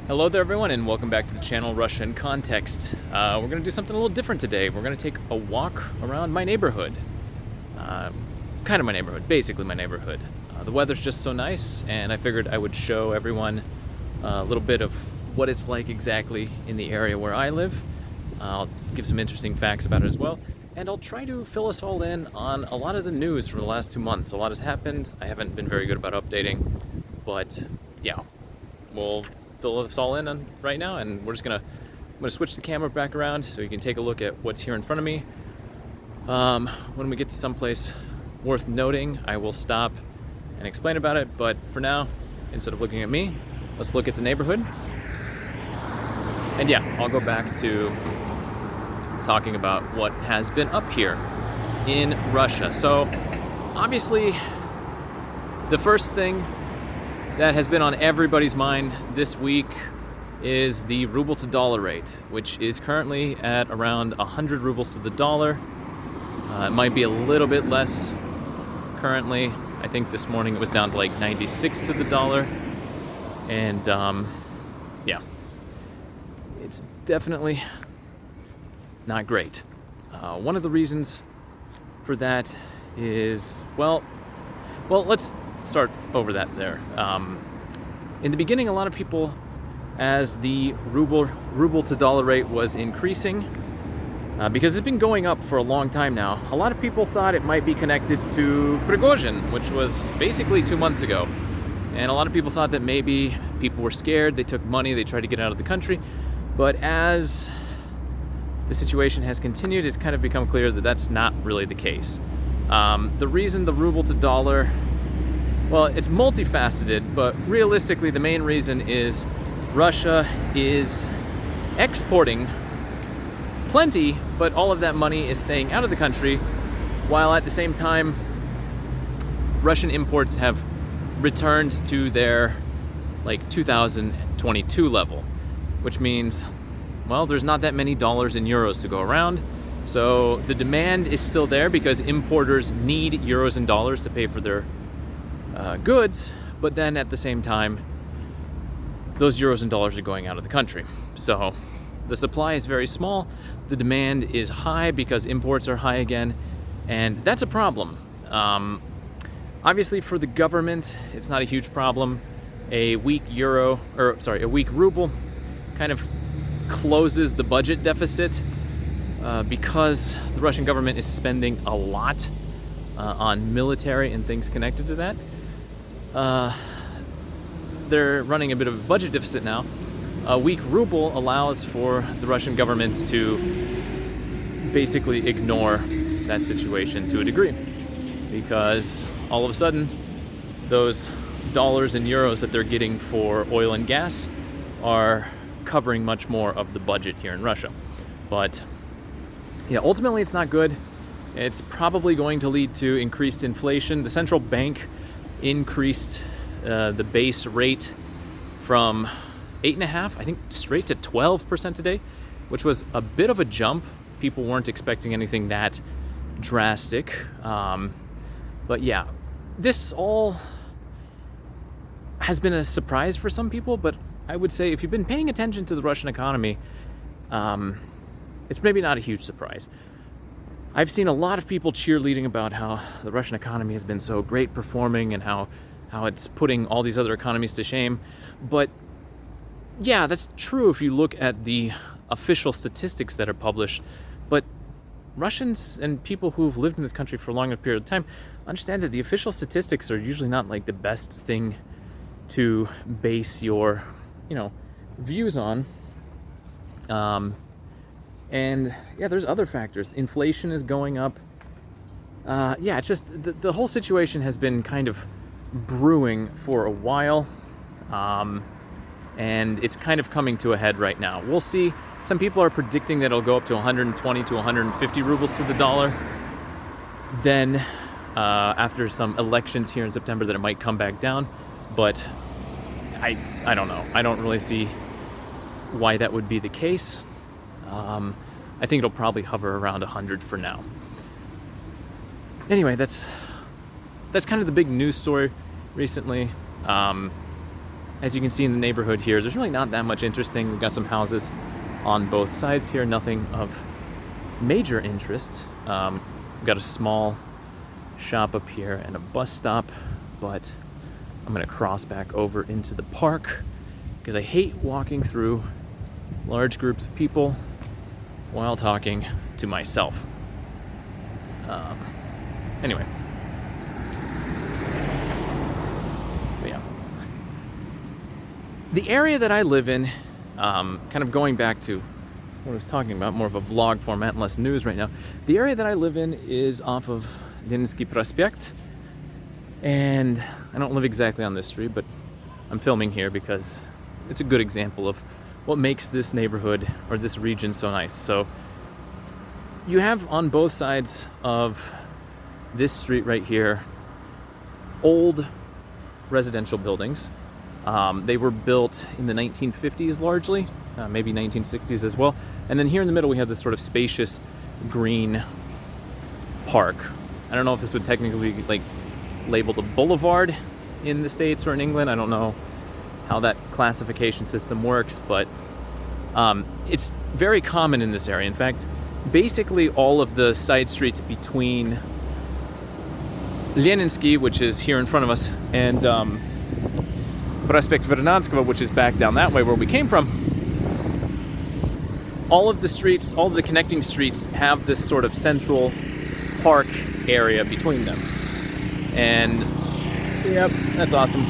Hello there everyone, and welcome back to the channel Russia in Context. We're going to do something a little different today. We're going to take a walk around my neighborhood. Kind of my neighborhood, basically my neighborhood. The weather's just so nice, and I figured I would show everyone a little bit of what it's like exactly in the area where I live. I'll give some interesting facts about it as well, and I'll try to fill us all in on a lot of the news from the last 2 months. A lot has happened. I haven't been very good about updating, but yeah, we'll fill us all in on right now, and I'm gonna switch the camera back around so you can take a look at what's here in front of me. When we get to someplace worth noting, I will stop and explain about it, but for now, instead of looking at me, let's look at the neighborhood. And yeah, I'll go back to talking about what has been up here in Russia. So obviously, the first thing that has been on everybody's mind this week is the ruble to dollar rate, which is currently at around 100 rubles to the dollar. It might be a little bit less currently. I think this morning it was down to like 96 to the dollar. And yeah, it's definitely not great. One of the reasons for that is, well, let's start over that there. In the beginning, a lot of people, as the ruble to dollar rate was increasing, because it's been going up for a long time now, a lot of people thought it might be connected to Prigozhin, which was basically 2 months ago. And a lot of people thought that maybe people were scared, they took money, they tried to get out of the country. But as the situation has continued, it's kind of become clear that that's not really the case. The reason the ruble to dollar, well, it's multifaceted, but realistically the main reason is Russia is exporting plenty, but all of that money is staying out of the country, while at the same time Russian imports have returned to their like 2022 level, which means, well, there's not that many dollars and euros to go around. So the demand is still there because importers need euros and dollars to pay for their goods, but then at the same time, those euros and dollars are going out of the country. So the supply is very small, the demand is high because imports are high again, and that's a problem. Obviously for the government, it's not a huge problem. A weak ruble kind of closes the budget deficit because the Russian government is spending a lot on military and things connected to that. They're running a bit of a budget deficit now. A weak ruble allows for the Russian government to basically ignore that situation to a degree, because all of a sudden those dollars and euros that they're getting for oil and gas are covering much more of the budget here in Russia. But yeah, ultimately it's not good. It's probably going to lead to increased inflation. The central bank increased the base rate from 8.5%, I think, straight to 12% today, which was a bit of a jump. People weren't expecting anything that drastic. But yeah, this all has been a surprise for some people, but I would say if you've been paying attention to the Russian economy, it's maybe not a huge surprise. I've seen a lot of people cheerleading about how the Russian economy has been so great performing and how it's putting all these other economies to shame. But yeah, that's true if you look at the official statistics that are published. But Russians and people who've lived in this country for a long period of time understand that the official statistics are usually not like the best thing to base your, views on. And yeah, there's other factors. Inflation is going up. Yeah, it's just the whole situation has been kind of brewing for a while. And it's kind of coming to a head right now. We'll see. Some people are predicting that it'll go up to 120 to 150 rubles to the dollar. Then after some elections here in September, that it might come back down. But I don't know. I don't really see why that would be the case. I think it'll probably hover around 100 for now. Anyway, that's kind of the big news story recently. as you can see in the neighborhood here, there's really not that much interesting. We've got some houses on both sides here, nothing of major interest. We've got a small shop up here and a bus stop, but I'm gonna cross back over into the park because I hate walking through large groups of people while talking to myself. Anyway. But yeah. The area that I live in, kind of going back to what I was talking about, more of a vlog format and less news right now. The area that I live in is off of Leninskiy Prospekt. And I don't live exactly on this street, but I'm filming here because it's a good example of what makes this neighborhood or this region so nice. So you have on both sides of this street right here old residential buildings. They were built in the 1950s largely, maybe 1960s as well. And then here in the middle we have this sort of spacious green park. I don't know if this would technically be like labeled a boulevard in the States or in England. I don't know how that classification system works, but it's very common in this area. In fact, basically all of the side streets between Leninskiy, which is here in front of us, and Prospekt Vernadskyva, which is back down that way where we came from, all of the streets, all of the connecting streets have this sort of central park area between them. And yep, that's awesome.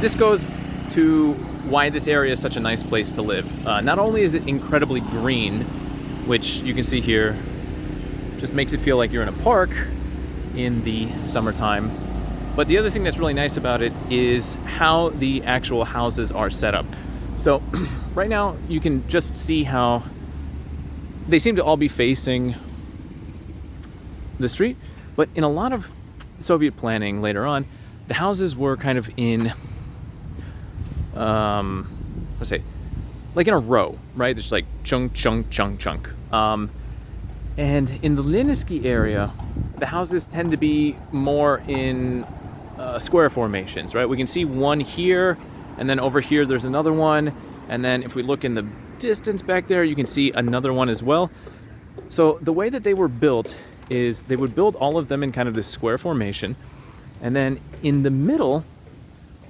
This goes to why this area is such a nice place to live. Not only is it incredibly green, which you can see here, just makes it feel like you're in a park in the summertime, but the other thing that's really nice about it is how the actual houses are set up. So right now you can just see how they seem to all be facing the street, but in a lot of Soviet planning later on, the houses were kind of in, let's say, like in a row, right? There's like chunk, chunk, chunk, chunk. And in the Leninskiy area, the houses tend to be more in square formations, right? We can see one here, and then over here there's another one, and then if we look in the distance back there, you can see another one as well. So the way that they were built is they would build all of them in kind of this square formation, and then in the middle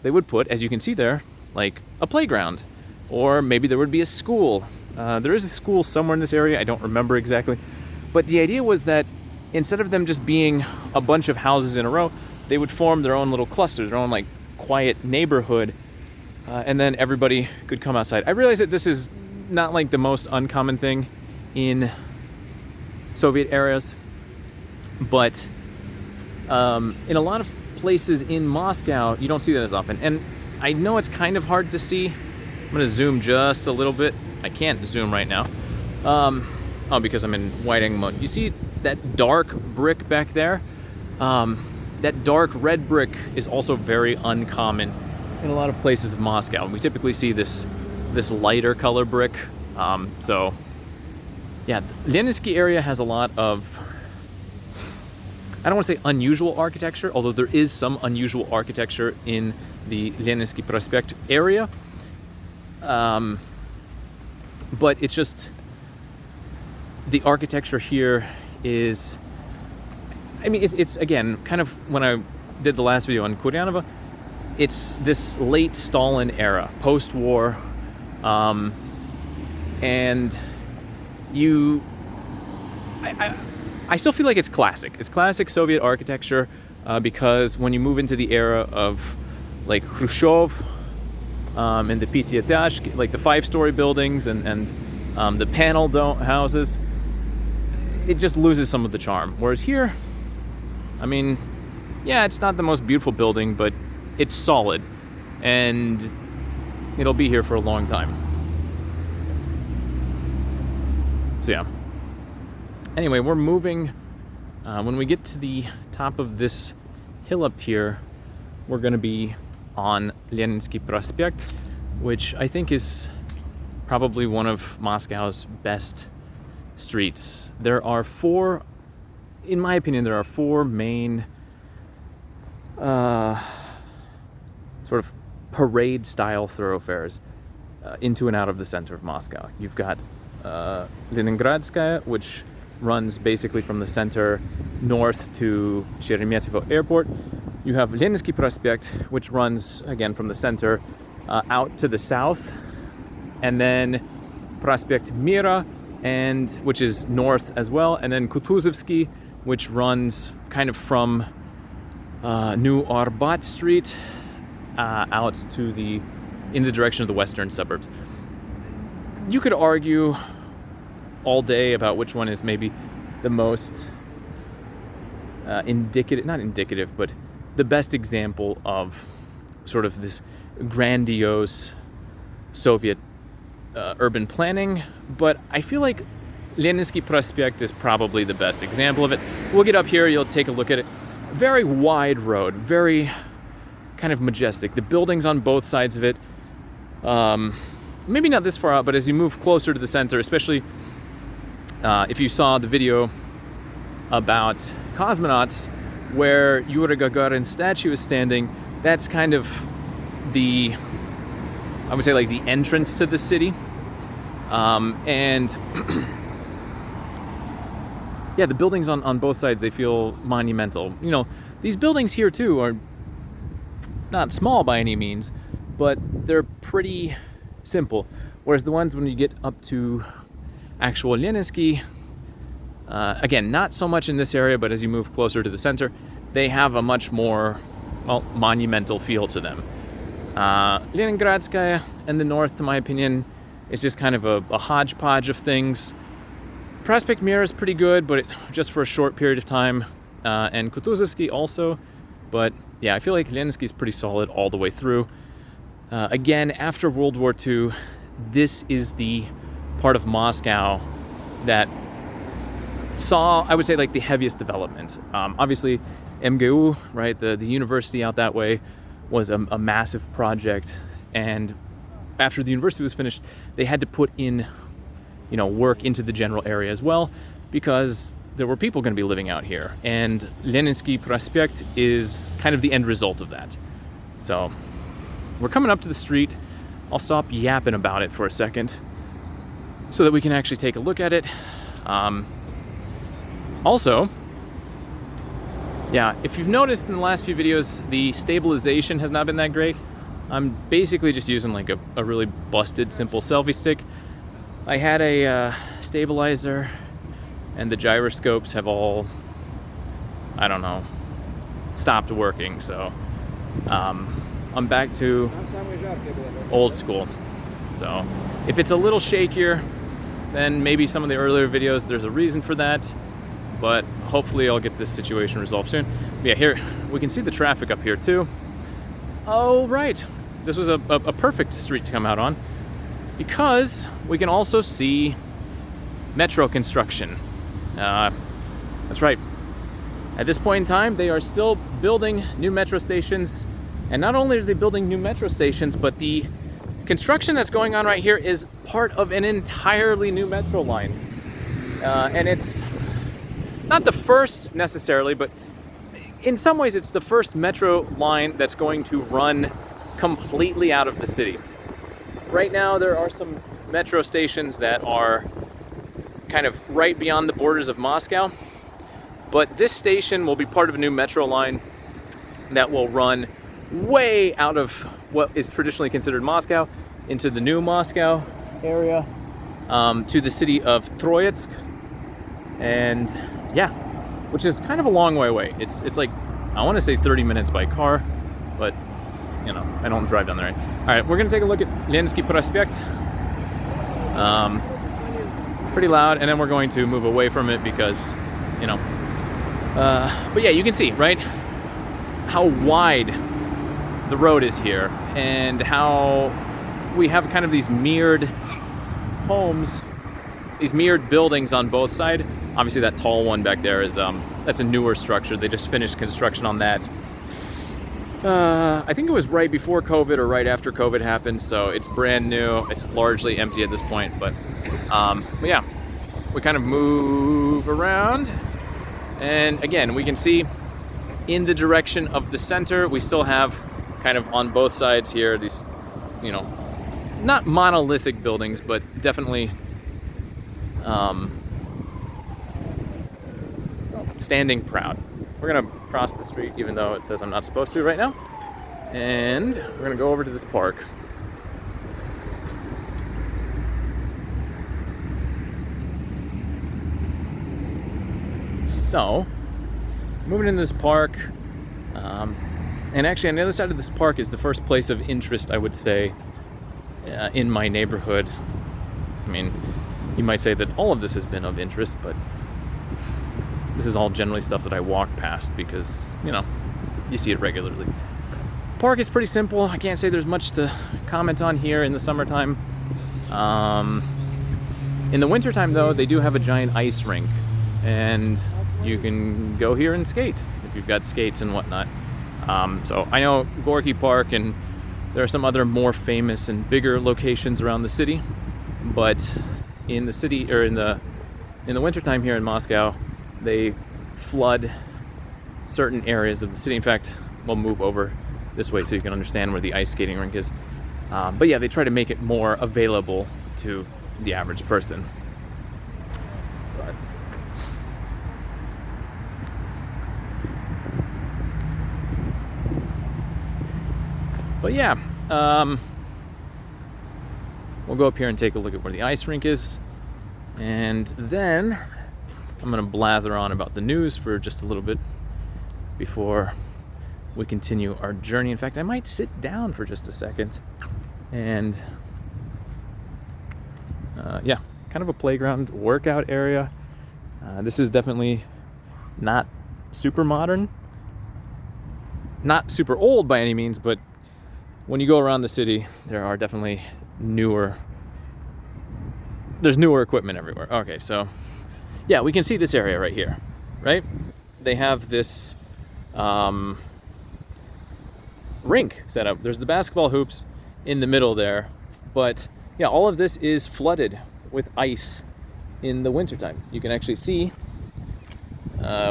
they would put, as you can see there, like a playground, or maybe there would be a school. There is a school somewhere in this area, I don't remember exactly, but the idea was that instead of them just being a bunch of houses in a row, they would form their own little clusters, their own like quiet neighborhood, and then everybody could come outside. I realize that this is not like the most uncommon thing in Soviet eras, but in a lot of places in Moscow, you don't see that as often. And I know it's kind of hard to see. I'm gonna zoom just a little bit. I can't zoom right now. Oh, because I'm in wide angle mode. You see that dark brick back there? That dark red brick is also very uncommon in a lot of places of Moscow. We typically see this lighter color brick. So yeah, the Leninskiy area has a lot of, I don't want to say unusual architecture, although there is some unusual architecture in the Leninskiy Prospekt area. But it's just, the architecture here is, I mean, it's again, kind of when I did the last video on Kuryanova, it's this late Stalin era, post-war, and I still feel like it's classic. It's classic Soviet architecture because when you move into the era of like Khrushchev and the Pятиэтажки, like the 5-story buildings and the panel houses, it just loses some of the charm. Whereas here, I mean, yeah, it's not the most beautiful building, but it's solid, and it'll be here for a long time. So yeah. Anyway, we're moving. When we get to the top of this hill up here, we're going to be on Leninskiy Prospekt, which I think is probably one of Moscow's best streets. There are four, in my opinion, there are four main sort of parade-style thoroughfares into and out of the center of Moscow. You've got Leninskaya, which runs basically from the center north to Sheremetyevo Airport. You have Leninskiy Prospekt, which runs, again, from the center out to the south. And then Prospekt Mira, which is north as well. And then Kutuzovsky, which runs kind of from New Arbat Street out to in the direction of the western suburbs. You could argue all day about which one is maybe the most not indicative, but the best example of sort of this grandiose Soviet urban planning. But I feel like Leninskiy Prospekt is probably the best example of it. We'll get up here, you'll take a look at it. Very wide road, very kind of majestic. The buildings on both sides of it, maybe not this far out, but as you move closer to the center, especially if you saw the video about cosmonauts where Yuri Gagarin's statue is standing, that's kind of I would say like the entrance to the city. And yeah, the buildings on both sides, they feel monumental. You know, these buildings here too are not small by any means, but they're pretty simple. Whereas the ones when you get up to actual Leninskiy, again, not so much in this area, but as you move closer to the center, they have a much more, well, monumental feel to them. Leningradskaya and the north, to my opinion, is just kind of a hodgepodge of things. Prospekt Mira is pretty good, but just for a short period of time, and Kutuzovsky also. But yeah, I feel like Leninskiy is pretty solid all the way through. Again, after World War II, this is the part of Moscow that saw, I would say, like the heaviest development. Obviously, MGU, right, the university out that way, was a massive project. And after the university was finished, they had to put in, work into the general area as well, because there were people going to be living out here. And Leninskiy Prospekt is kind of the end result of that. So we're coming up to the street. I'll stop yapping about it for a second so that we can actually take a look at it. Also, yeah, if you've noticed in the last few videos, the stabilization has not been that great. I'm basically just using like a really busted, simple selfie stick. I had a stabilizer, and the gyroscopes have all, I don't know, stopped working. So I'm back to old school. So if it's a little shakier than maybe some of the earlier videos, there's a reason for that. But hopefully I'll get this situation resolved soon. But yeah, here we can see the traffic up here too. Oh, right. This was a perfect street to come out on, because we can also see metro construction. That's right. At this point in time, they are still building new metro stations. And not only are they building new metro stations, but the construction that's going on right here is part of an entirely new metro line. And it's not the first necessarily, but in some ways it's the first metro line that's going to run completely out of the city. Right now there are some metro stations that are kind of right beyond the borders of Moscow, but this station will be part of a new metro line that will run way out of what is traditionally considered Moscow into the new Moscow area, to the city of Troitsk. And yeah, which is kind of a long way away. It's like, I want to say 30 minutes by car, but I don't drive down there. All right, we're gonna take a look at Leninskiy Prospekt. Pretty loud, and then we're going to move away from it because, but yeah, you can see, right, how wide the road is here, and how we have kind of these mirrored homes, these mirrored buildings on both sides. Obviously that tall one back there is that's a newer structure. They just finished construction on that. I think it was right before COVID or right after COVID happened, so it's brand new. It's largely empty at this point, but yeah, we kind of move around, and again, we can see in the direction of the center, we still have kind of on both sides here these, you know, not monolithic buildings, but definitely standing proud. We're gonna cross the street even though it says I'm not supposed to right now. And we're gonna go over to this park. So, moving into this park, and actually on the other side of this park is the first place of interest, I would say, in my neighborhood. I mean, you might say that all of this has been of interest, but this is all generally stuff that I walk past because, you know, you see it regularly. Park is pretty simple. I can't say there's much to comment on here in the summertime. In the wintertime, though, they do have a giant ice rink, and you can go here and skate if you've got skates and whatnot. So I know Gorky Park, and there are some other more famous and bigger locations around the city, but in the city, or in the wintertime here in Moscow, they flood certain areas of the city. In fact, we'll move over this way so you can understand where the ice skating rink is. But yeah, they try to make it more available to the average person. But yeah, we'll go up here and take a look at where the ice rink is, and then I'm gonna blather on about the news for just a little bit before we continue our journey. In fact, I might sit down for just a second and yeah, kind of a playground workout area. This is definitely not super modern, not super old by any means, but when you go around the city, there are definitely there's newer equipment everywhere. Okay, so yeah, we can see this area right here, right? They have this rink set up. There's the basketball hoops in the middle there, but yeah, all of this is flooded with ice in the wintertime. You can actually see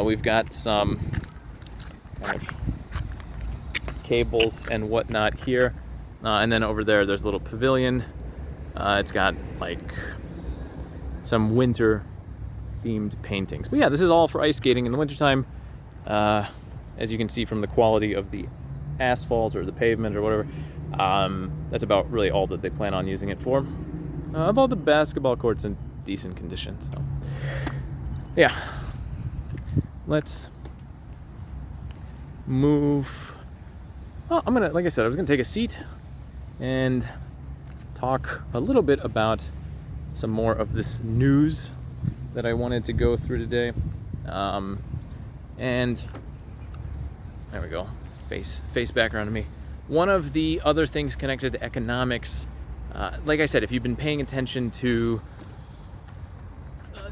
we've got some kind of cables and whatnot here, and then over there's a little pavilion. It's got like some winter themed paintings, but yeah, this is all for ice skating in the wintertime. As you can see from the quality of the asphalt or the pavement or whatever, that's about really all that they plan on using it for. Although the basketball court's in decent condition, so yeah, let's move. Well, like I said, I was gonna take a seat and talk a little bit about some more of this news that I wanted to go through today. And there we go, face background of me. One of the other things connected to economics, like I said, if you've been paying attention to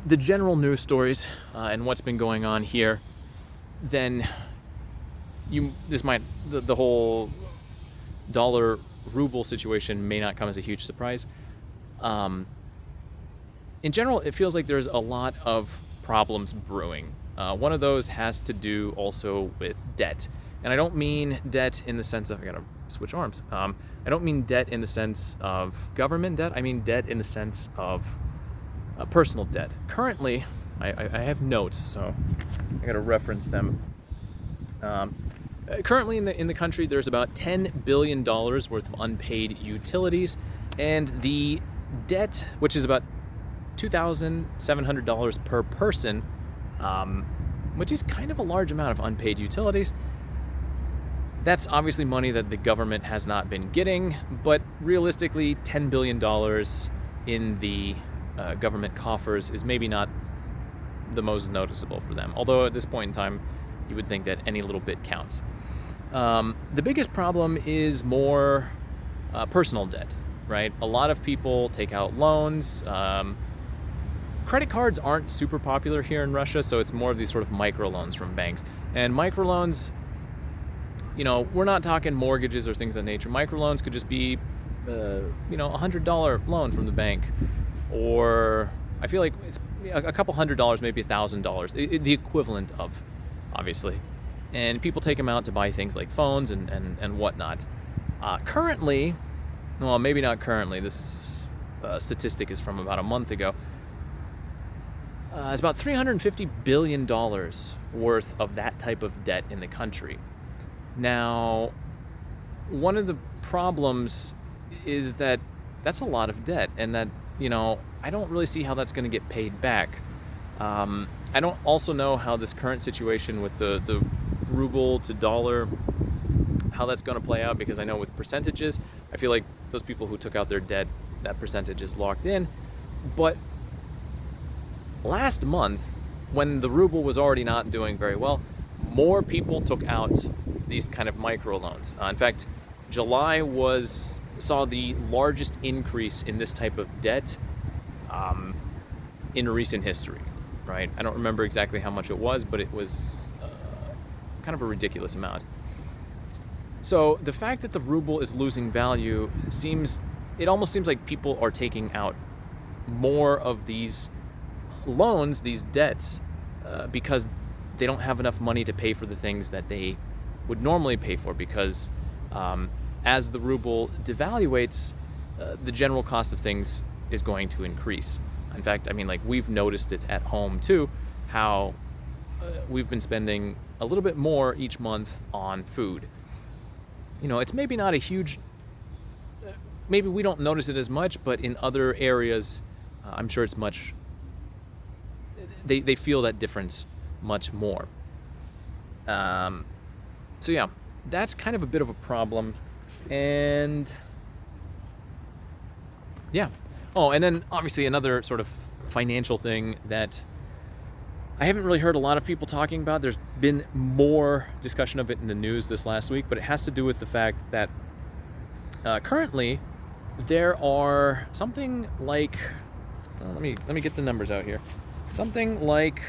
the general news stories and what's been going on here, then the whole dollar ruble situation may not come as a huge surprise. In general, it feels like there's a lot of problems brewing. One of those has to do also with debt. And I don't mean debt in the sense of, I gotta switch arms. I don't mean debt in the sense of government debt. I mean debt in the sense of personal debt. Currently, I have notes, so I gotta reference them. Currently in the country, there's about $10 billion worth of unpaid utilities, and the debt, which is about $2,700 per person, which is kind of a large amount of unpaid utilities. That's obviously money that the government has not been getting, but realistically, $10 billion in the government coffers is maybe not the most noticeable for them. Although at this point in time, you would think that any little bit counts. The biggest problem is more personal debt, right? A lot of people take out loans. Credit cards aren't super popular here in Russia, so it's more of these sort of microloans from banks. And microloans, we're not talking mortgages or things of that nature. Microloans could just be, $100 loan from the bank, or I feel like it's a couple $100, maybe $1,000, the equivalent of, obviously. and people take them out to buy things like phones and whatnot. Currently, well, maybe not currently, this statistic is from about a month ago. It's about $350 billion worth of that type of debt in the country. Now, one of the problems is that that's a lot of debt, and that, I don't really see how that's going to get paid back. I don't also know how this current situation with the ruble to dollar, how that's going to play out, because I know with percentages, I feel like those people who took out their debt, that percentage is locked in. But last month, when the ruble was already not doing very well, more people took out these kind of microloans. In fact, July saw the largest increase in this type of debt in recent history, right? I don't remember exactly how much it was, but it was kind of a ridiculous amount. So the fact that the ruble is losing value it almost seems like people are taking out more of these loans, these debts, because they don't have enough money to pay for the things that they would normally pay for, because as the ruble devaluates, the general cost of things is going to increase. In fact, we've noticed it at home too, how we've been spending a little bit more each month on food. It's maybe not a huge, maybe we don't notice it as much, but in other areas, I'm sure it's much, they feel that difference much more. So yeah, that's kind of a bit of a problem. And yeah. Oh, and then obviously another sort of financial thing that I haven't really heard a lot of people talking about. There's been more discussion of it in the news this last week, but it has to do with the fact that currently there are something like, let me get the numbers out here. Something like,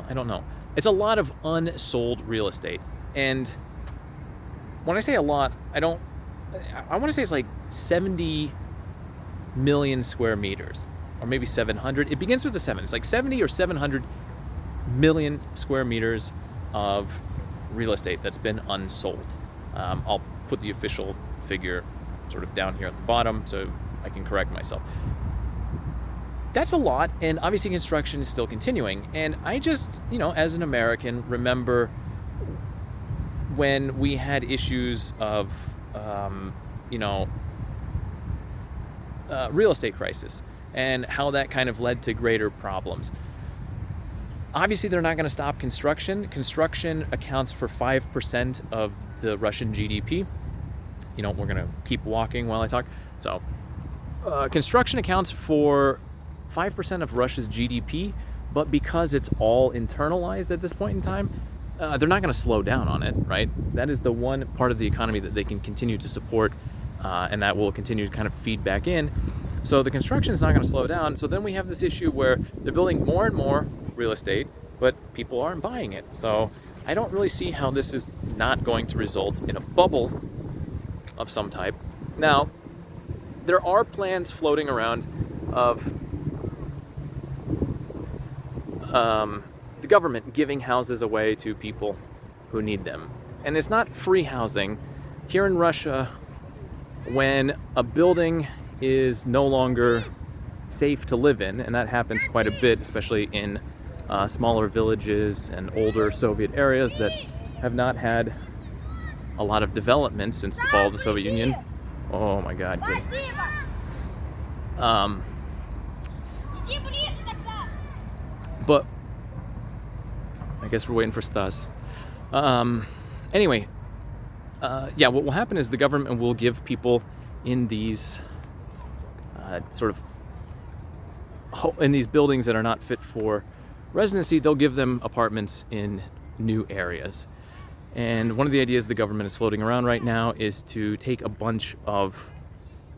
I don't know. It's a lot of unsold real estate. And when I say a lot, I want to say it's like 70 million square meters, or maybe 700. It begins with a 7. It's like 70 or 700 million square meters of real estate that's been unsold. I'll put the official figure sort of down here at the bottom so I can correct myself. That's a lot, and obviously construction is still continuing. And I just, as an American, remember when we had issues of, real estate crisis, and how that kind of led to greater problems. Obviously, they're not going to stop construction. Construction accounts for 5% of the Russian GDP. We're going to keep walking while I talk. So, construction accounts for 5% of Russia's GDP, but because it's all internalized at this point in time, they're not going to slow down on it, right? That is the one part of the economy that they can continue to support, and that will continue to kind of feed back in. So the construction is not going to slow down. So then we have this issue where they're building more and more real estate, but people aren't buying it. So I don't really see how this is not going to result in a bubble of some type. Now, there are plans floating around of the government giving houses away to people who need them. And it's not free housing. Here in Russia, when a building is no longer safe to live in, and that happens quite a bit, especially in smaller villages and older Soviet areas that have not had a lot of development since the fall of the Soviet Union. Oh my God. Good. But I guess we're waiting for Stas. Anyway, what will happen is the government will give people in these in these buildings that are not fit for residency, they'll give them apartments in new areas. And one of the ideas the government is floating around right now is to take a bunch of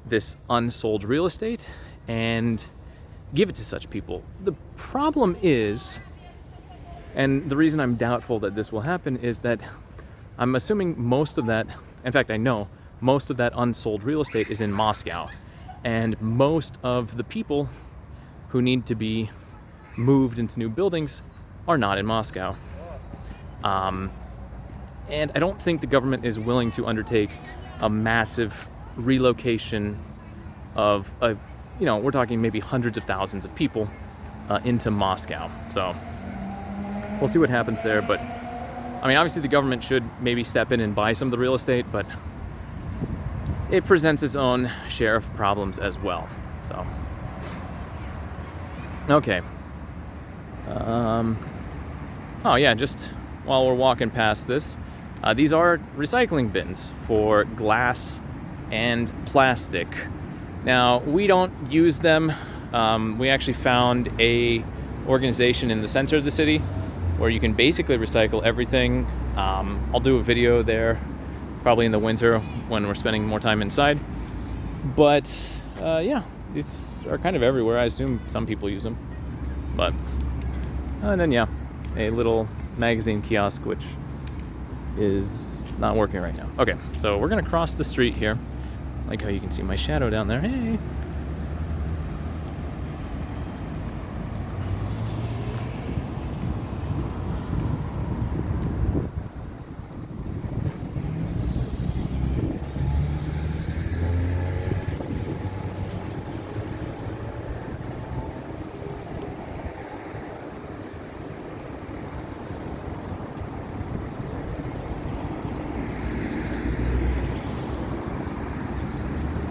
this unsold real estate and give it to such people. The problem is, and the reason I'm doubtful that this will happen, is that I'm assuming most of that, in fact I know, most of that unsold real estate is in Moscow. And most of the people who need to be moved into new buildings are not in Moscow. And I don't think the government is willing to undertake a massive relocation of we're talking maybe hundreds of thousands of people into Moscow. So we'll see what happens there. But I mean, obviously the government should maybe step in and buy some of the real estate, but it presents its own share of problems as well. So, okay. Oh yeah, just while we're walking past this, these are recycling bins for glass and plastic. Now, we don't use them. We actually found a organization in the center of the city where you can basically recycle everything. I'll do a video there probably in the winter when we're spending more time inside. But yeah, these are kind of everywhere. I assume some people use them. But and then yeah, a little magazine kiosk which is not working right now. Okay, so we're gonna cross the street here. Like how you can see my shadow down there. Hey.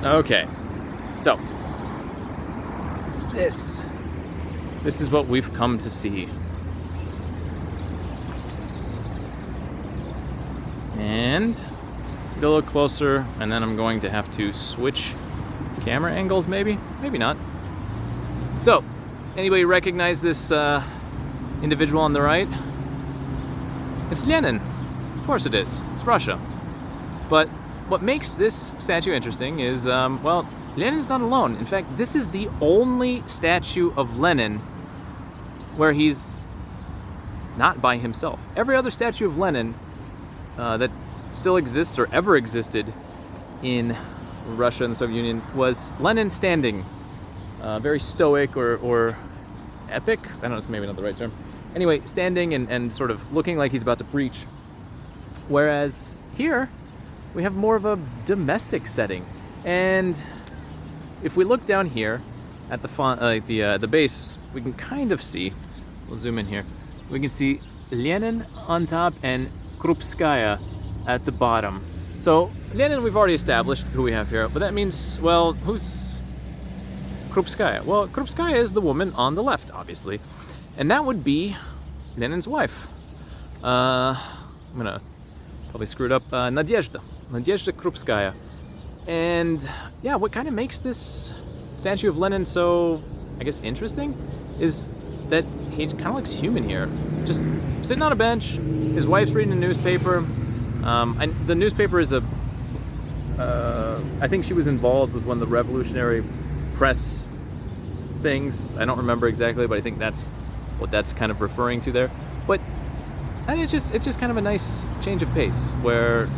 Okay, so this is what we've come to see. And get a little closer, and then I'm going to have to switch camera angles, maybe not. So, anybody recognize this individual on the right? It's Lenin. Of course it is. It's Russia. But what makes this statue interesting is, well, Lenin's not alone. In fact, this is the only statue of Lenin where he's not by himself. Every other statue of Lenin that still exists or ever existed in Russia and the Soviet Union was Lenin standing, very stoic or epic. I don't know, it's maybe not the right term. Anyway, standing and sort of looking like he's about to preach. Whereas here, we have more of a domestic setting. And if we look down here at the font, the base, we can kind of see, we'll zoom in here, we can see Lenin on top and Krupskaya at the bottom. So Lenin we've already established who we have here, but that means, well, who's Krupskaya? Well, Krupskaya is the woman on the left, obviously. And that would be Lenin's wife. I'm gonna probably screw it up, Nadezhda Krupskaya. And yeah, what kind of makes this statue of Lenin so, I guess, interesting is that he kind of looks human here. Just sitting on a bench, his wife's reading a newspaper. And the newspaper is I think she was involved with one of the revolutionary press things. I don't remember exactly, but I think that's what that's kind of referring to there. But and it's just kind of a nice change of pace where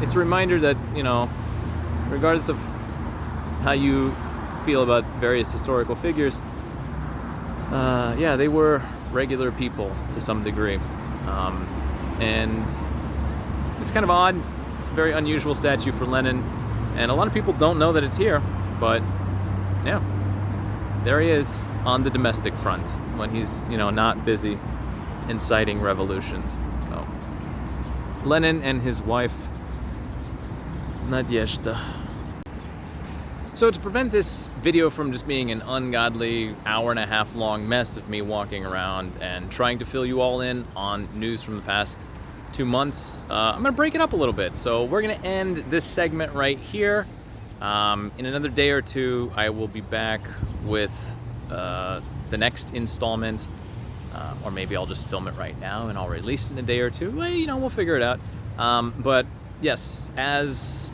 it's a reminder that, you know, regardless of how you feel about various historical figures, yeah, they were regular people to some degree. And it's kind of odd. It's a very unusual statue for Lenin, and a lot of people don't know that it's here, but yeah, there he is on the domestic front when he's, you know, not busy inciting revolutions. So Lenin and his wife Nadezhda. So to prevent this video from just being an ungodly hour-and-a-half long mess of me walking around and trying to fill you all in on news from the past 2 months, I'm gonna break it up a little bit. So we're gonna end this segment right here. In another day or two, I will be back with the next installment, or maybe I'll just film it right now and I'll release it in a day or two. Well, you know, we'll figure it out. But yes, as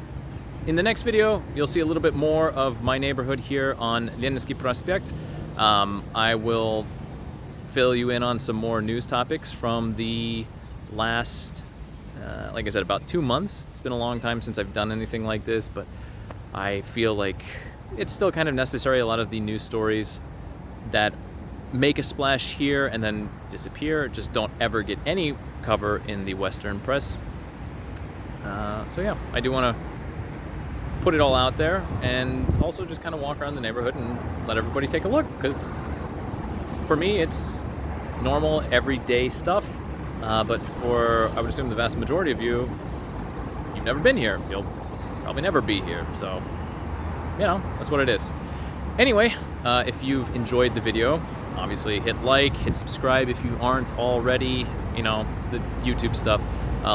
in the next video, you'll see a little bit more of my neighborhood here on Leninskiy Prospekt. I will fill you in on some more news topics from the last, like I said, about 2 months. It's been a long time since I've done anything like this, but I feel like it's still kind of necessary. A lot of the news stories that make a splash here and then disappear. Just don't ever get any cover in the Western press. So yeah, I do want to put it all out there, and also just kind of walk around the neighborhood and let everybody take a look, because for me it's normal everyday stuff, but for, I would assume, the vast majority of you, you've never been here. You'll probably never be here, so you know, that's what it is. Anyway, if you've enjoyed the video, obviously hit like, hit subscribe if you aren't already, you know, the YouTube stuff.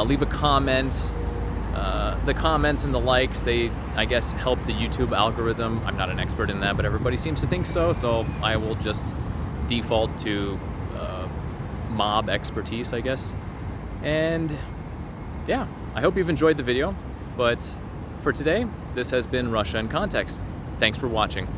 Leave a comment. The comments and the likes, they, I guess, help the YouTube algorithm. I'm not an expert in that, but everybody seems to think so, so I will just default to mob expertise, I guess. And yeah, I hope you've enjoyed the video, but for today, this has been Russia in Context. Thanks for watching.